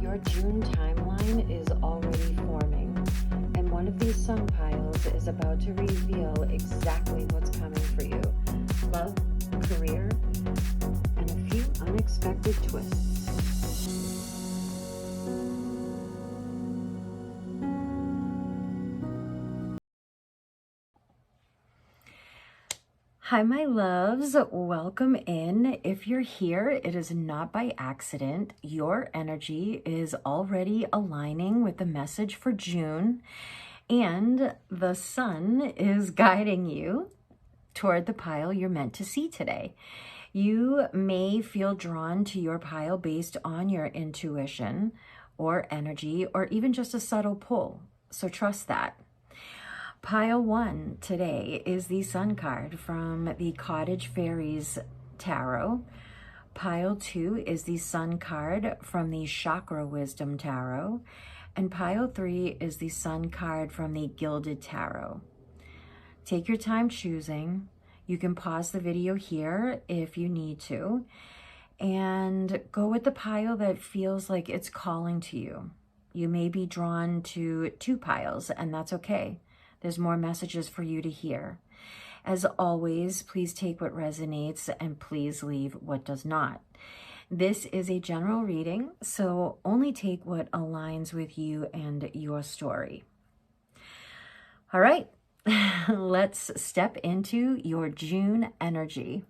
Your June timeline is already forming, and one of these sun piles is about to reveal exactly what's coming for you. Love, career, and a few unexpected twists. Hi, my loves. Welcome in. If you're here, it is not by accident. Your energy is already aligning with the message for June, and the sun is guiding you toward the pile you're meant to see today. You may feel drawn to your pile based on your intuition or energy, or even just a subtle pull. So trust that. Pile 1 today is the Sun card from the Cottage Fairies Tarot. Pile 2 is the Sun card from the Chakra Wisdom Tarot. And Pile 3 is the Sun card from the Gilded Tarot. Take your time choosing. You can pause the video here if you need to. And go with the pile that feels like it's calling to you. You may be drawn to 2 piles, and that's okay. There's more messages for you to hear. As always, please take what resonates and please leave what does not. This is a general reading, so only take what aligns with you and your story. All right, let's step into your June energy.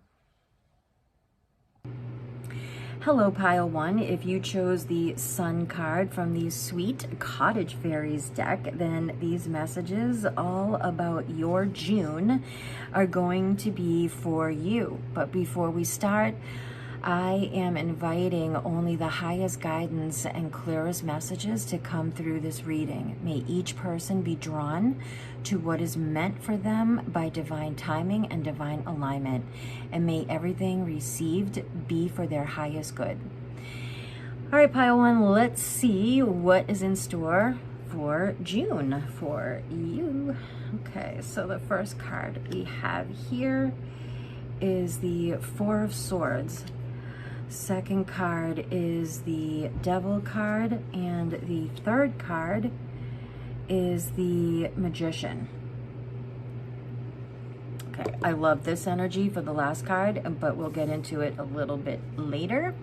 Hello, Pile 1. If you chose the Sun card from the Sweet Cottage Fairies deck, then these messages all about your June are going to be for you. But before we start, I am inviting only the highest guidance and clearest messages to come through this reading. May each person be drawn to what is meant for them by divine timing and divine alignment, and may everything received be for their highest good. All right, Pile 1, let's see what is in store for June for you. Okay, so the first card we have here is the Four of Swords. Second card is the Devil card, and the third card is the Magician. Okay, I love this energy for the last card, but we'll get into it a little bit later.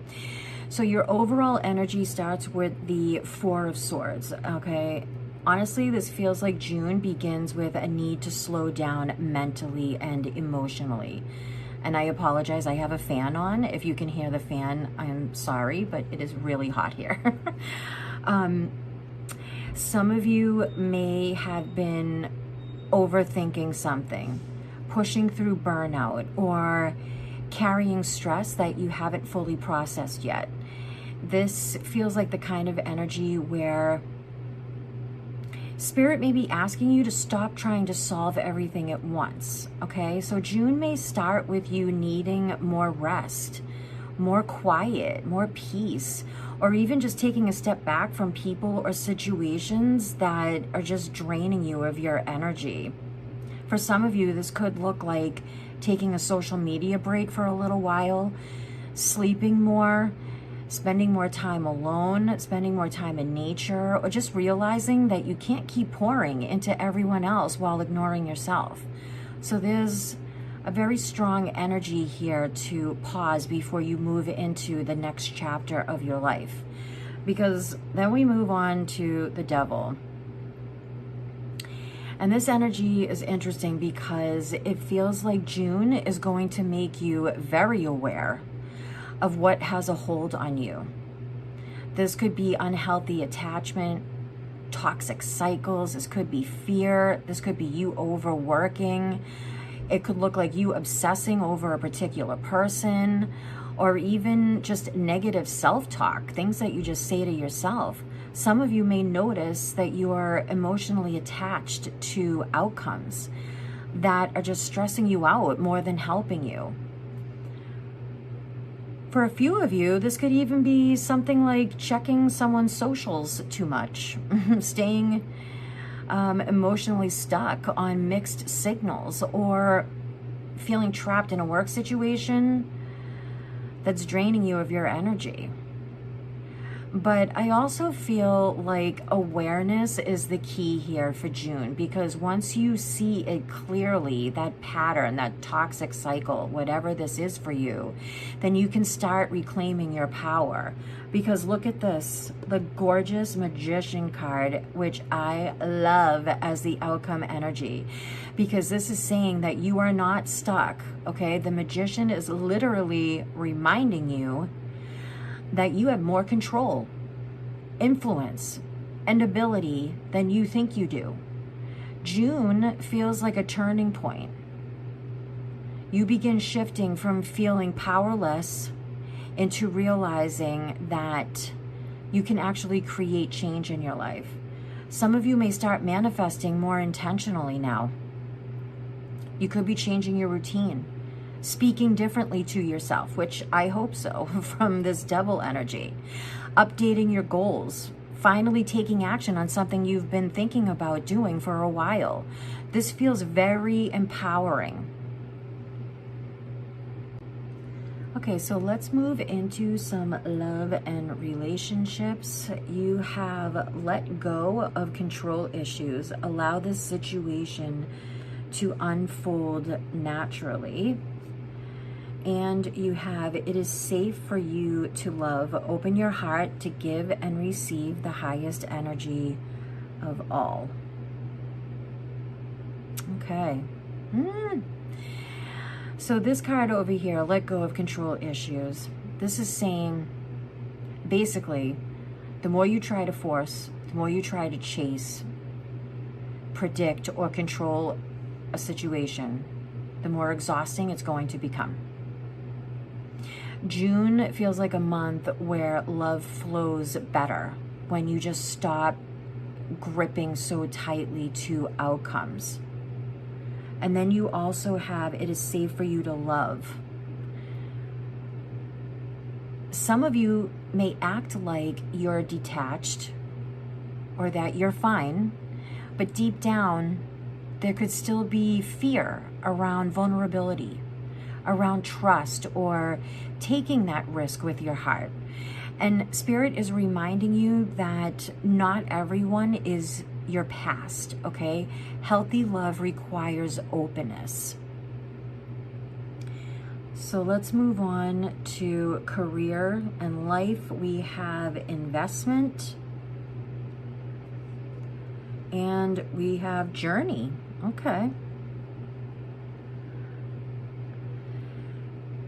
So your overall energy starts with the Four of Swords, okay? Honestly, this feels like June begins with a need to slow down mentally and emotionally. And I apologize, I have a fan on. If you can hear the fan, I'm sorry, but it is really hot here. Some of you may have been overthinking something, pushing through burnout, or carrying stress that you haven't fully processed yet. This feels like the kind of energy where Spirit may be asking you to stop trying to solve everything at once, okay? So June may start with you needing more rest, more quiet, more peace, or even just taking a step back from people or situations that are just draining you of your energy. For some of you, this could look like taking a social media break for a little while, sleeping more, spending more time alone, spending more time in nature, or just realizing that you can't keep pouring into everyone else while ignoring yourself. So there's a very strong energy here to pause before you move into the next chapter of your life. Because then we move on to the Devil. And this energy is interesting because it feels like June is going to make you very aware of what has a hold on you. This could be unhealthy attachment, toxic cycles. This could be fear. This could be you overworking. It could look like you obsessing over a particular person, or even just negative self-talk, things that you just say to yourself. Some of you may notice that you are emotionally attached to outcomes that are just stressing you out more than helping you. For a few of you, this could even be something like checking someone's socials too much, staying emotionally stuck on mixed signals, or feeling trapped in a work situation that's draining you of your energy. But I also feel like awareness is the key here for June, because once you see it clearly, that pattern, that toxic cycle, whatever this is for you, then you can start reclaiming your power. Because look at this, the gorgeous Magician card, which I love as the outcome energy, because this is saying that you are not stuck, okay? The Magician is literally reminding you that you have more control, influence, and ability than you think you do. June feels like a turning point. You begin shifting from feeling powerless into realizing that you can actually create change in your life. Some of you may start manifesting more intentionally now. You could be changing your routine, speaking differently to yourself, which I hope so, from this devil energy. Updating your goals, finally taking action on something you've been thinking about doing for a while. This feels very empowering. Okay, so let's move into some love and relationships. You have let go of control issues. Allow this situation to unfold naturally. And you have, it is safe for you to love. Open your heart to give and receive the highest energy of all. Okay. So this card over here, let go of control issues. This is saying, basically, the more you try to force, the more you try to chase, predict, or control a situation, the more exhausting it's going to become. June feels like a month where love flows better when you just stop gripping so tightly to outcomes. And then you also have, it is safe for you to love. Some of you may act like you're detached or that you're fine, but deep down, there could still be fear around vulnerability, around trust, or taking that risk with your heart. And Spirit is reminding you that not everyone is your past, okay? Healthy love requires openness. So let's move on to career and life. We have investment and we have journey. Okay.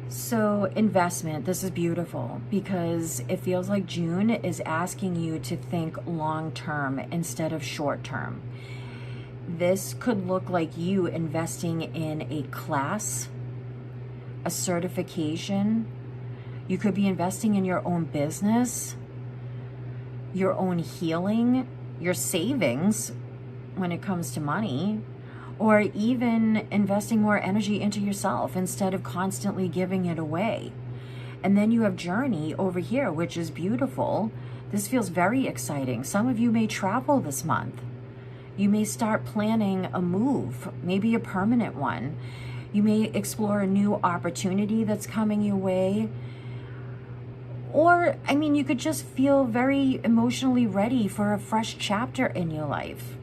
So investment, this is beautiful because it feels like June is asking you to think long-term instead of short-term. This could look like you investing in a class, a certification. You could be investing in your own business, your own healing, your savings when it comes to money, or even investing more energy into yourself instead of constantly giving it away. And then you have journey over here, which is beautiful. This feels very exciting. Some of you may travel this month. You may start planning a move, maybe a permanent one. You may explore a new opportunity that's coming your way. Or, I mean, you could just feel very emotionally ready for a fresh chapter in your life.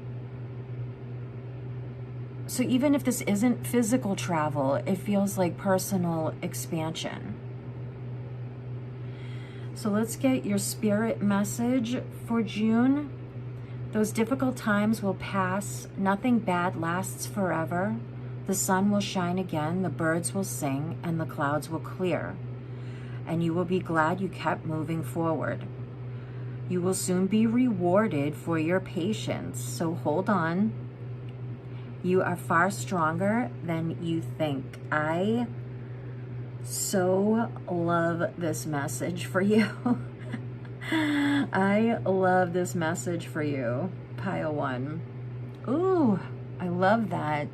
So even if this isn't physical travel, it feels like personal expansion. So let's get your spirit message for June. Those difficult times will pass. Nothing bad lasts forever. The sun will shine again, the birds will sing, and the clouds will clear. And you will be glad you kept moving forward. You will soon be rewarded for your patience, so hold on. You are far stronger than you think. I so love this message for you. I love this message for you, pile one. Ooh, I love that.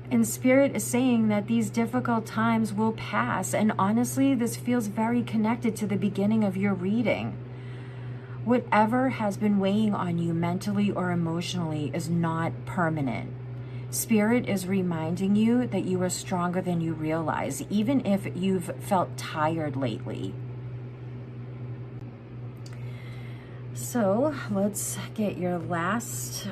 And Spirit is saying that these difficult times will pass. And honestly, this feels very connected to the beginning of your reading. Whatever has been weighing on you mentally or emotionally is not permanent. Spirit is reminding you that you are stronger than you realize, even if you've felt tired lately. So let's get your last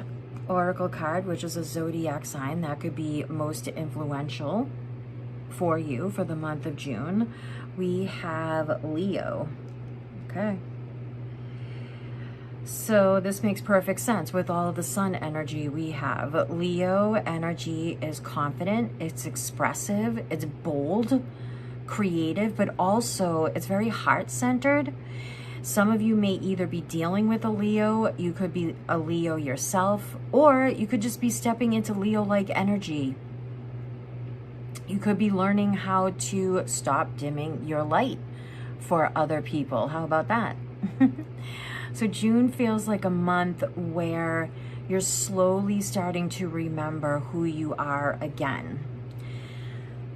oracle card, which is a zodiac sign that could be most influential for you for the month of June. We have Leo. Okay. So this makes perfect sense with all of the sun energy we have. Leo energy is confident, it's expressive, it's bold, creative, but also it's very heart-centered. Some of you may either be dealing with a Leo, you could be a Leo yourself, or you could just be stepping into Leo-like energy. You could be learning how to stop dimming your light for other people. How about that? So June feels like a month where you're slowly starting to remember who you are again.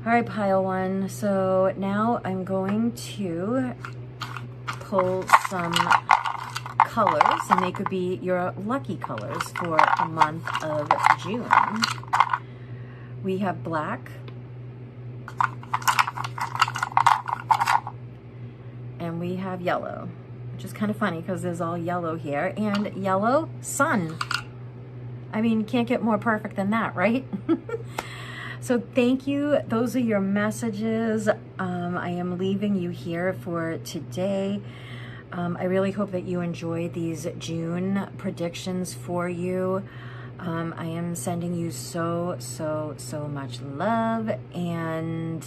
All right, pile one. So now I'm going to pull some colors, and they could be your lucky colors for the month of June. We have black, and we have yellow, which is kind of funny because there's all yellow here, and yellow, sun. I mean, you can't get more perfect than that, right? So thank you. Those are your messages. I am leaving you here for today. I really hope that you enjoy these June predictions for you. I am sending you so much love, and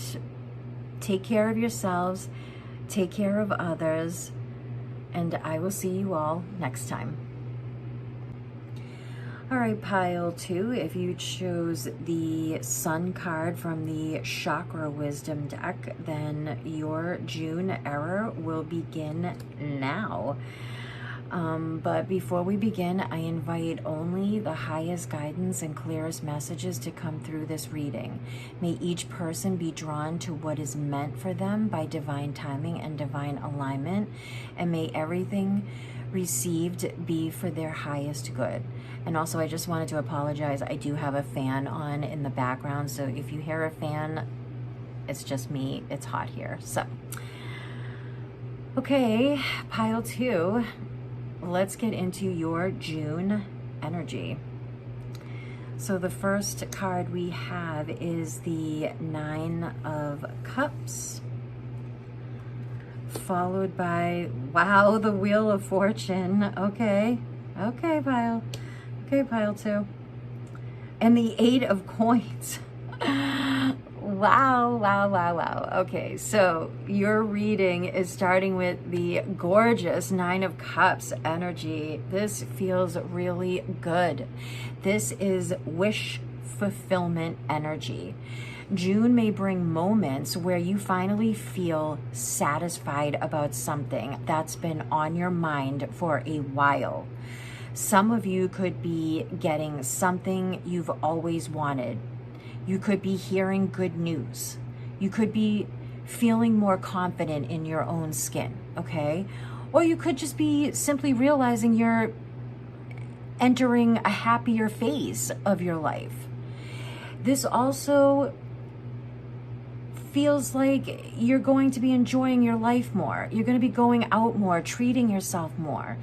take care of yourselves, take care of others, and I will see you all next time. All right, pile two, if you chose the Sun card from the Chakra Wisdom deck, then your June era will begin now. But before we begin, I invite only the highest guidance and clearest messages to come through this reading. May each person be drawn to what is meant for them by divine timing and divine alignment, and may everything received be for their highest good. And also, I just wanted to apologize. I do have a fan on in the background, so if you hear a fan, it's just me. It's hot here. So, okay, pile two. Let's get into your June energy. So the first card we have is the Nine of Cups, followed by, wow, the Wheel of Fortune. Okay, pile. Okay, pile two. And the Eight of Coins. Wow. Okay, so your reading is starting with the gorgeous Nine of Cups energy. This feels really good. This is wish fulfillment energy. June may bring moments where you finally feel satisfied about something that's been on your mind for a while. Some of you could be getting something you've always wanted. You could be hearing good news. You could be feeling more confident in your own skin, okay? Or you could just be simply realizing you're entering a happier phase of your life. This also feels like you're going to be enjoying your life more. You're going to be going out more, treating yourself more.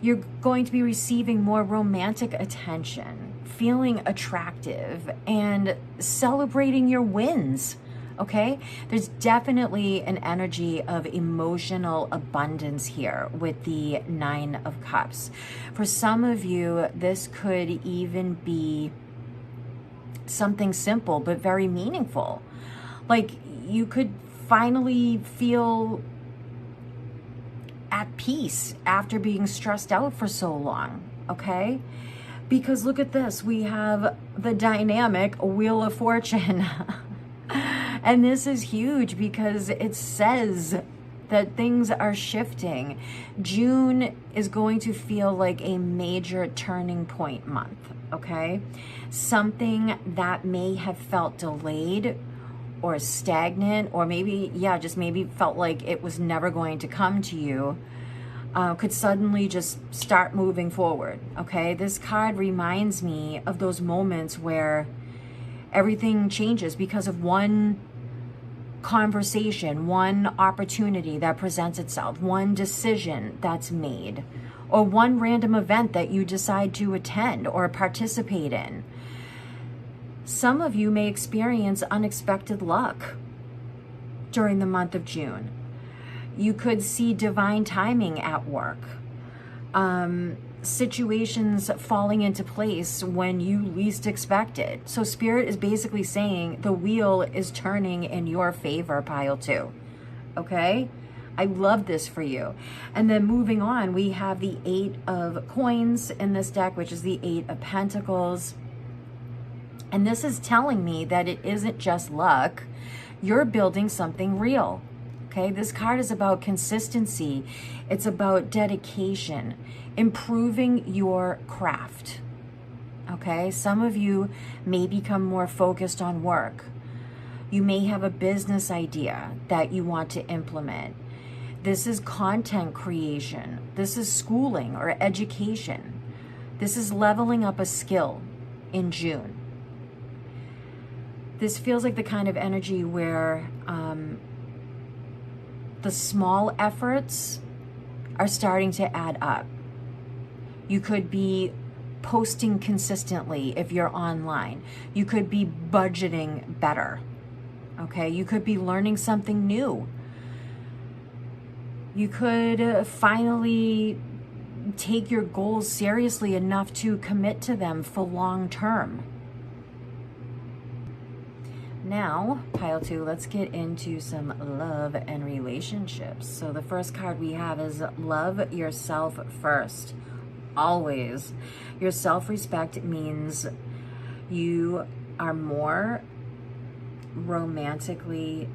You're going to be receiving more romantic attention, feeling attractive, and celebrating your wins, okay? There's definitely an energy of emotional abundance here with the Nine of Cups. For some of you, this could even be something simple but very meaningful. Like, you could finally feel at peace after being stressed out for so long, okay? Because look at this, we have the dynamic Wheel of Fortune. And this is huge because it says that things are shifting. June is going to feel like a major turning point month, okay? Something that may have felt delayed or stagnant, or maybe, just maybe felt like it was never going to come to you, could suddenly just start moving forward, okay? This card reminds me of those moments where everything changes because of one conversation, one opportunity that presents itself, one decision that's made, or one random event that you decide to attend or participate in. Some of you may experience unexpected luck during the month of June. You could see divine timing at work. Situations falling into place when you least expect it. So Spirit is basically saying the wheel is turning in your favor, pile 2. Okay? I love this for you. And then moving on, we have the 8 of coins in this deck, which is the 8 of pentacles. And this is telling me that it isn't just luck. You're building something real. Okay, this card is about consistency. It's about dedication, improving your craft. Okay, some of you may become more focused on work. You may have a business idea that you want to implement. This is content creation. This is schooling or education. This is leveling up a skill in June. This feels like the kind of energy where the small efforts are starting to add up. You could be posting consistently if you're online. You could be budgeting better. Okay, you could be learning something new. You could finally take your goals seriously enough to commit to them for long term. Now, pile 2, let's get into some love and relationships. So the first card we have is love yourself first. Always. Your self-respect means you are more romantically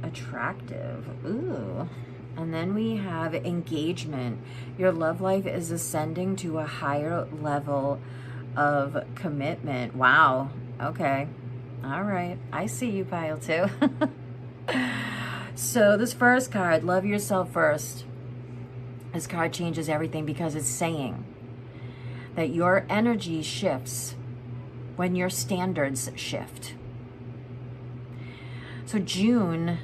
attractive. Ooh. And then we have engagement. Your love life is ascending to a higher level of commitment. Wow. Okay. All right. I see you, pile 2. So this first card, love yourself first. This card changes everything because it's saying that your energy shifts when your standards shift. So June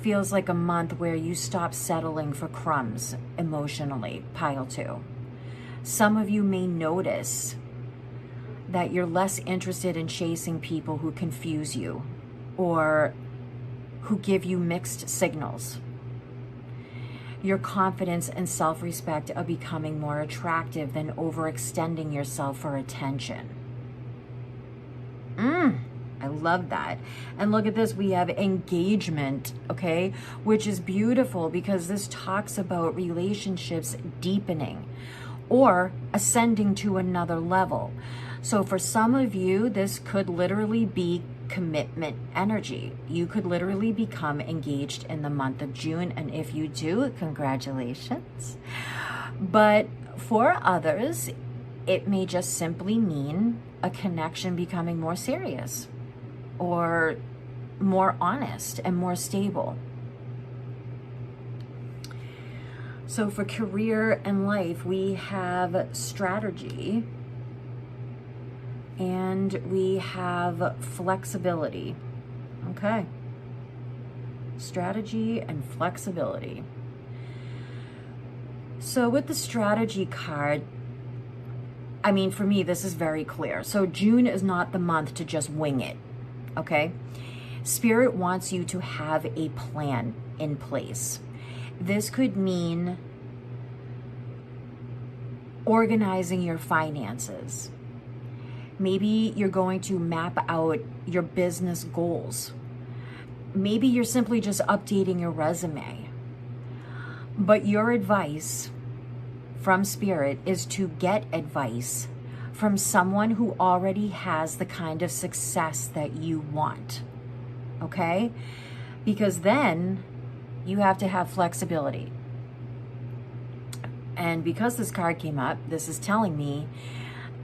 feels like a month where you stop settling for crumbs emotionally, pile 2. Some of you may notice that you're less interested in chasing people who confuse you or who give you mixed signals. Your confidence and self-respect are becoming more attractive than overextending yourself for attention. I love that. And look at this, we have engagement, okay, which is beautiful because this talks about relationships deepening or ascending to another level. So for some of you, this could literally be commitment energy. You could literally become engaged in the month of June. And if you do, congratulations. But for others, it may just simply mean a connection becoming more serious or more honest and more stable. So for career and life, we have strategy and we have flexibility. Okay. Strategy and flexibility. So with the strategy card, I mean, for me, this is very clear. So June is not the month to just wing it. Okay. Spirit wants you to have a plan in place. This could mean organizing your finances. Maybe you're going to map out your business goals. Maybe you're simply just updating your resume. But your advice from Spirit is to get advice from someone who already has the kind of success that you want. Okay? Because then you have to have flexibility. And because this card came up, this is telling me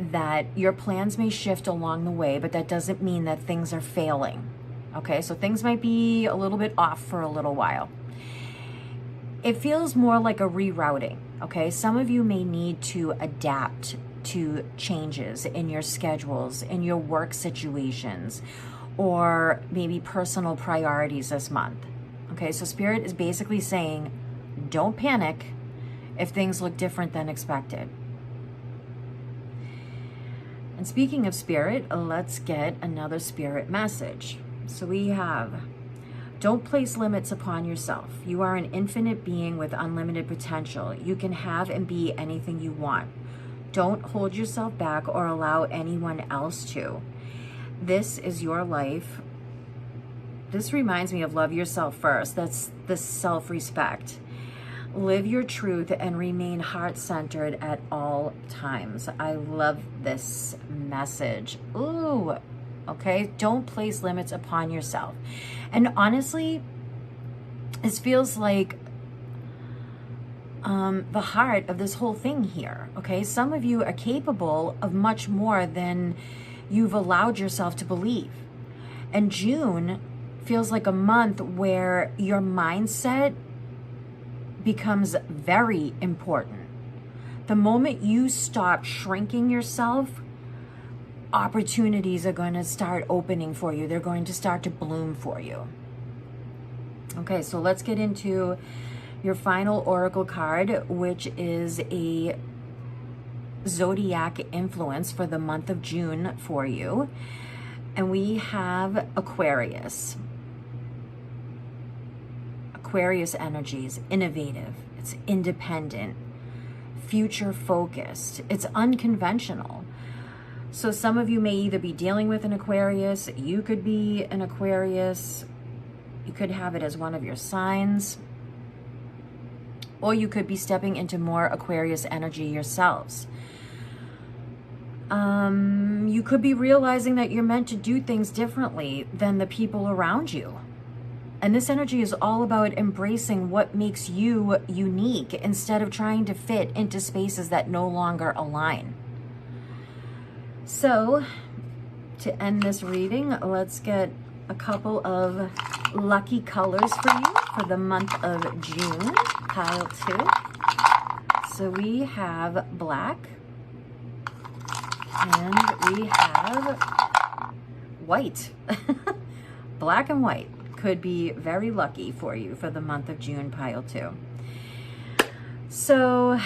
that your plans may shift along the way, but that doesn't mean that things are failing. Okay, so things might be a little bit off for a little while. It feels more like a rerouting. Okay, some of you may need to adapt to changes in your schedules, in your work situations, or maybe personal priorities this month. Okay, so Spirit is basically saying, don't panic if things look different than expected. And speaking of Spirit, let's get another Spirit message. So we have, don't place limits upon yourself. You are an infinite being with unlimited potential. You can have and be anything you want. Don't hold yourself back or allow anyone else to. This is your life. This reminds me of love yourself first. That's the self-respect. Live your truth and remain heart-centered at all times. I love this message. Ooh, okay? Don't place limits upon yourself. And honestly, this feels like the heart of this whole thing here, okay? Some of you are capable of much more than you've allowed yourself to believe. And June feels like a month where your mindset becomes very important. The moment you stop shrinking yourself, opportunities are going to start opening for you. They're going to start to bloom for you. Okay, so let's get into your final oracle card, which is a zodiac influence for the month of June for you. And we have Aquarius. Aquarius energy is innovative, it's independent, future focused, it's unconventional. So some of you may either be dealing with an Aquarius, you could be an Aquarius, you could have it as one of your signs, or you could be stepping into more Aquarius energy yourselves. You could be realizing that you're meant to do things differently than the people around you. And this energy is all about embracing what makes you unique instead of trying to fit into spaces that no longer align. So, to end this reading, let's get a couple of lucky colors for you for the month of June, pile 2. So we have black, and we have white. Black and white could be very lucky for you for the month of June, pile 2. So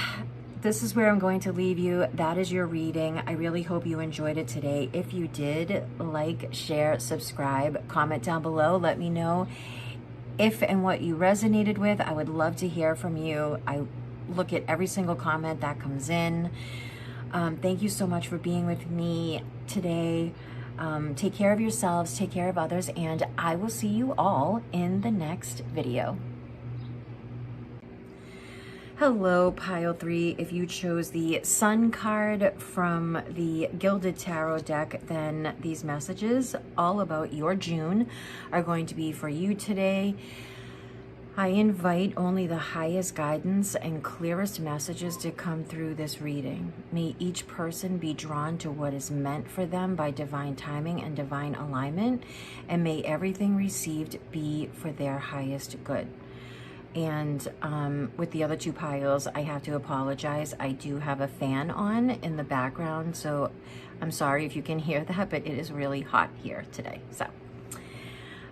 this is where I'm going to leave you. That is your reading. I really hope you enjoyed it today. If you did, like, share, subscribe, comment down below. Let me know if and what you resonated with. I would love to hear from you. I look at every single comment that comes in. Thank you so much for being with me today. Take care of yourselves, take care of others, and I will see you all in the next video. Hello, pile 3. If you chose the Sun card from the Gilded Tarot deck, then these messages all about your June are going to be for you today. I invite only the highest guidance and clearest messages to come through this reading. May each person be drawn to what is meant for them by divine timing and divine alignment, and may everything received be for their highest good. And with the other 2 piles, I have to apologize. I do have a fan on in the background, so I'm sorry if you can hear that, but it is really hot here today. So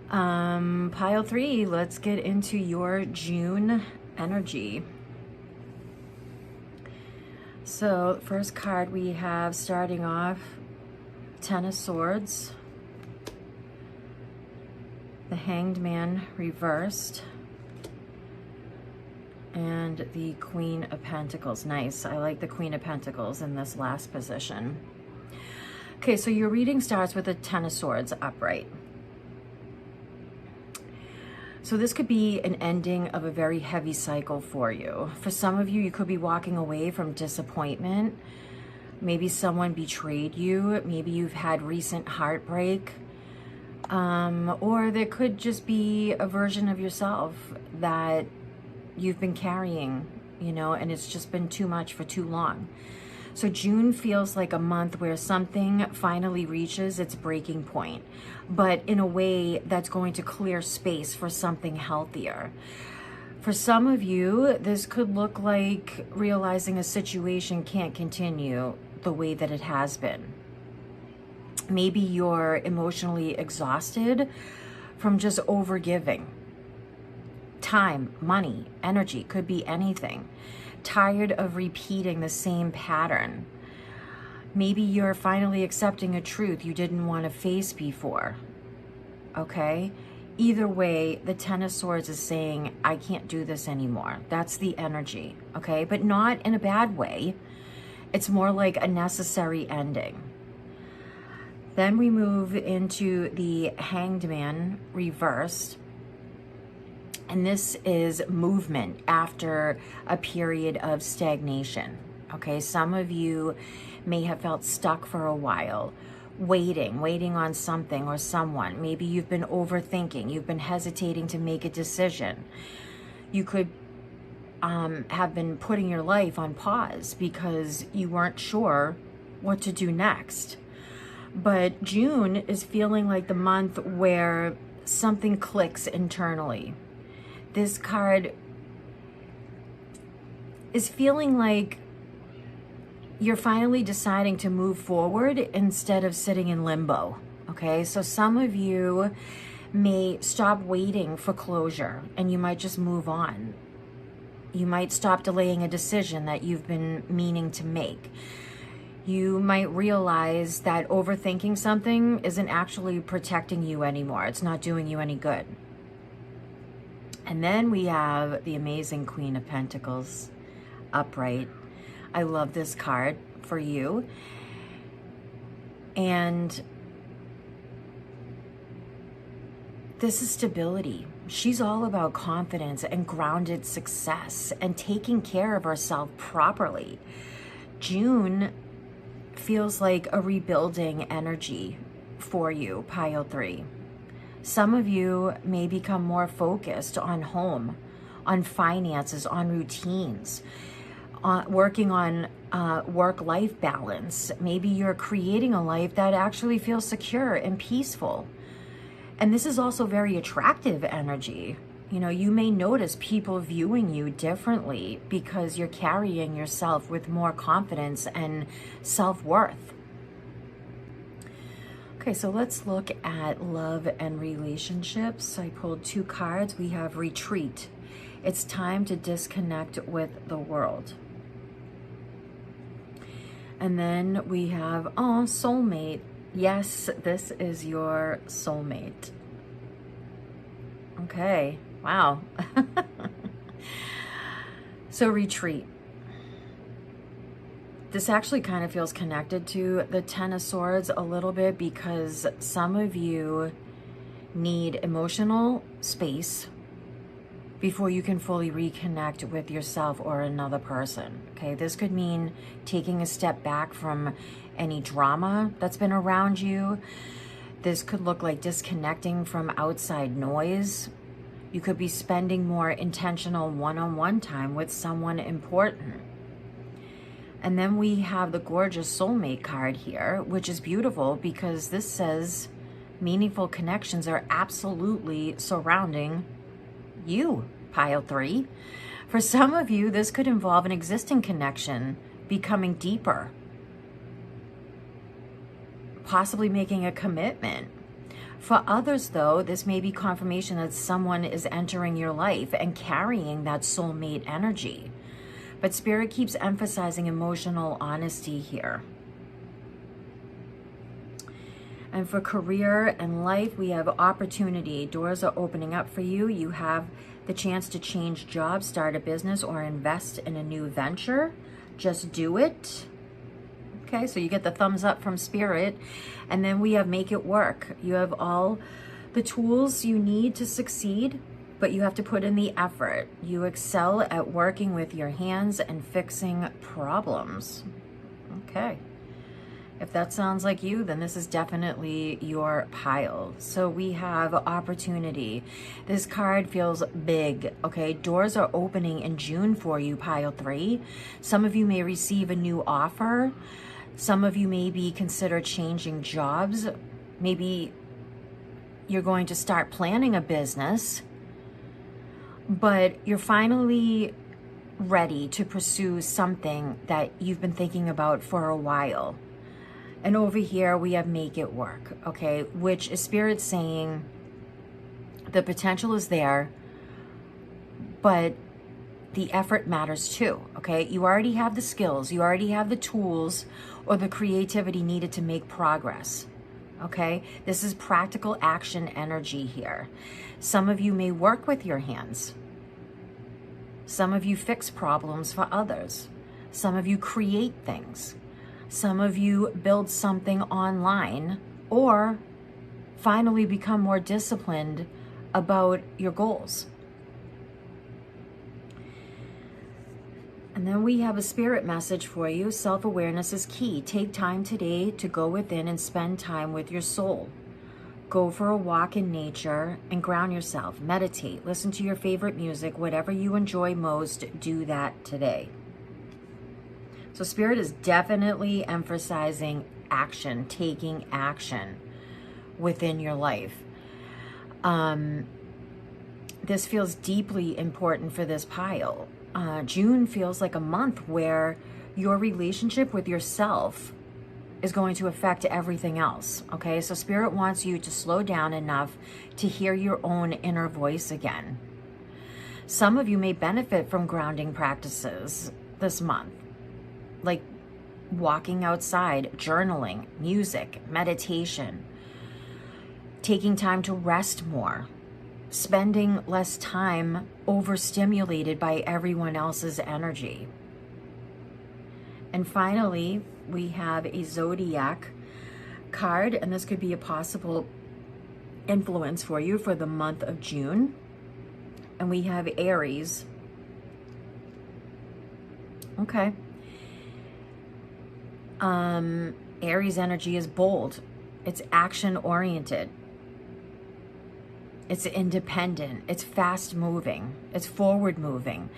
pile 3, let's get into your June energy. So first card we have, starting off, Ten of Swords, the Hanged Man reversed, and the Queen of Pentacles. Nice. I like the Queen of Pentacles in this last position. Okay, so your reading starts with the Ten of Swords upright. So this could be an ending of a very heavy cycle for you. For some of you, you could be walking away from disappointment. Maybe someone betrayed you. Maybe you've had recent heartbreak. Or there could just be a version of yourself that you've been carrying, you know, and it's just been too much for too long. So June feels like a month where something finally reaches its breaking point, but in a way that's going to clear space for something healthier. For some of you, this could look like realizing a situation can't continue the way that it has been. Maybe you're emotionally exhausted from just overgiving. Time, money, energy, could be anything. Tired of repeating the same pattern. Maybe you're finally accepting a truth you didn't want to face before. Okay? Either way, the Ten of Swords is saying, I can't do this anymore. That's the energy. Okay? But not in a bad way. It's more like a necessary ending. Then we move into the Hanged Man reversed. And this is movement after a period of stagnation. Okay, some of you may have felt stuck for a while, waiting on something or someone. Maybe you've been overthinking, you've been hesitating to make a decision. You could have been putting your life on pause because you weren't sure what to do next. But June is feeling like the month where something clicks internally. This card is feeling like you're finally deciding to move forward instead of sitting in limbo. Okay, so some of you may stop waiting for closure and you might just move on. You might stop delaying a decision that you've been meaning to make. You might realize that overthinking something isn't actually protecting you anymore. It's not doing you any good. And then we have the amazing Queen of Pentacles upright. I love this card for you. And this is stability. She's all about confidence and grounded success and taking care of herself properly. June feels like a rebuilding energy for you, Pile 3. Some of you may become more focused on home, on finances, on routines, working on work-life balance. Maybe you're creating a life that actually feels secure and peaceful. And this is also very attractive energy. You know, you may notice people viewing you differently because you're carrying yourself with more confidence and self-worth. Okay, so let's look at love and relationships. I pulled 2 cards. We have retreat. It's time to disconnect with the world. And then we have, soulmate. Yes, this is your soulmate. Okay, wow. So retreat. This actually kind of feels connected to the Ten of Swords a little bit because some of you need emotional space before you can fully reconnect with yourself or another person. Okay, this could mean taking a step back from any drama that's been around you. This could look like disconnecting from outside noise. You could be spending more intentional one-on-one time with someone important. And then we have the gorgeous soulmate card here, which is beautiful because this says meaningful connections are absolutely surrounding you, Pile 3. For some of you, this could involve an existing connection becoming deeper, possibly making a commitment. For others, though, this may be confirmation that someone is entering your life and carrying that soulmate energy. But Spirit keeps emphasizing emotional honesty here. And for career and life, we have opportunity. Doors are opening up for you. You have the chance to change jobs, start a business, or invest in a new venture. Just do it. Okay, so you get the thumbs up from Spirit. And then we have make it work. You have all the tools you need to succeed, but you have to put in the effort. You excel at working with your hands and fixing problems. Okay. If that sounds like you, then this is definitely your pile. So we have opportunity. This card feels big, okay? Doors are opening in June for you, Pile 3. Some of you may receive a new offer. Some of you may consider changing jobs. Maybe you're going to start planning a business, but you're finally ready to pursue something that you've been thinking about for a while. And over here we have make it work, okay? Which is Spirit saying the potential is there, but the effort matters too, okay? You already have the skills, you already have the tools or the creativity needed to make progress, okay? This is practical action energy here. Some of you may work with your hands. Some of you fix problems for others. Some of you create things. Some of you build something online or finally become more disciplined about your goals. And then we have a spirit message for you. Self-awareness is key. Take time today to go within and spend time with your soul. Go for a walk in nature and ground yourself. Meditate. Listen to your favorite music. Whatever you enjoy most, do that today. So Spirit is definitely emphasizing action, taking action within your life. This feels deeply important for this pile. June feels like a month where your relationship with yourself is going to affect everything else, okay? So Spirit wants you to slow down enough to hear your own inner voice again. Some of you may benefit from grounding practices this month, like walking outside, journaling, music, meditation, taking time to rest more, spending less time overstimulated by everyone else's energy. And finally, we have a zodiac card, and this could be a possible influence for you for the month of June. And we have Aries. Okay. Aries energy is bold. It's action oriented. It's independent. It's fast moving. It's forward moving.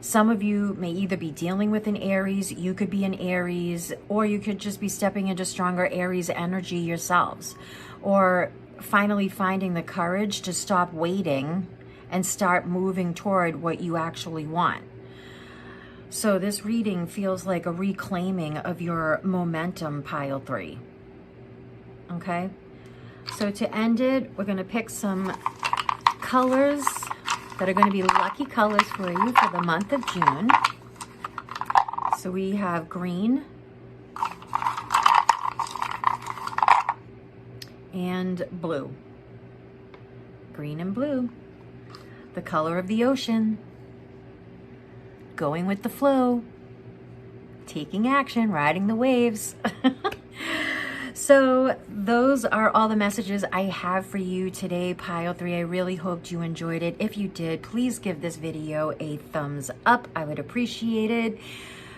Some of you may either be dealing with an Aries, you could be an Aries, or you could just be stepping into stronger Aries energy yourselves. Or finally finding the courage to stop waiting and start moving toward what you actually want. So this reading feels like a reclaiming of your momentum, pile 3. Okay? So to end it, we're going to pick some colors that are going to be lucky colors for you for the month of June. So we have green and blue. Green and blue. The color of the ocean. Going with the flow. Taking action, riding the waves. So those are all the messages I have for you today, pile 3. I really hoped you enjoyed it. If you did, please give this video a thumbs up. I would appreciate it.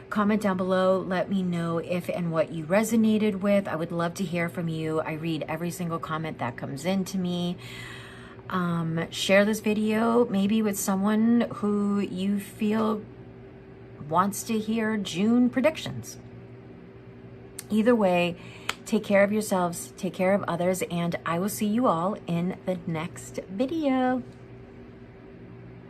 Comment down below. Let me know if and what you resonated with. I would love to hear from you. I read every single comment that comes in to me. Share this video maybe with someone who you feel wants to hear June predictions. Either way, take care of yourselves, take care of others, and I will see you all in the next video.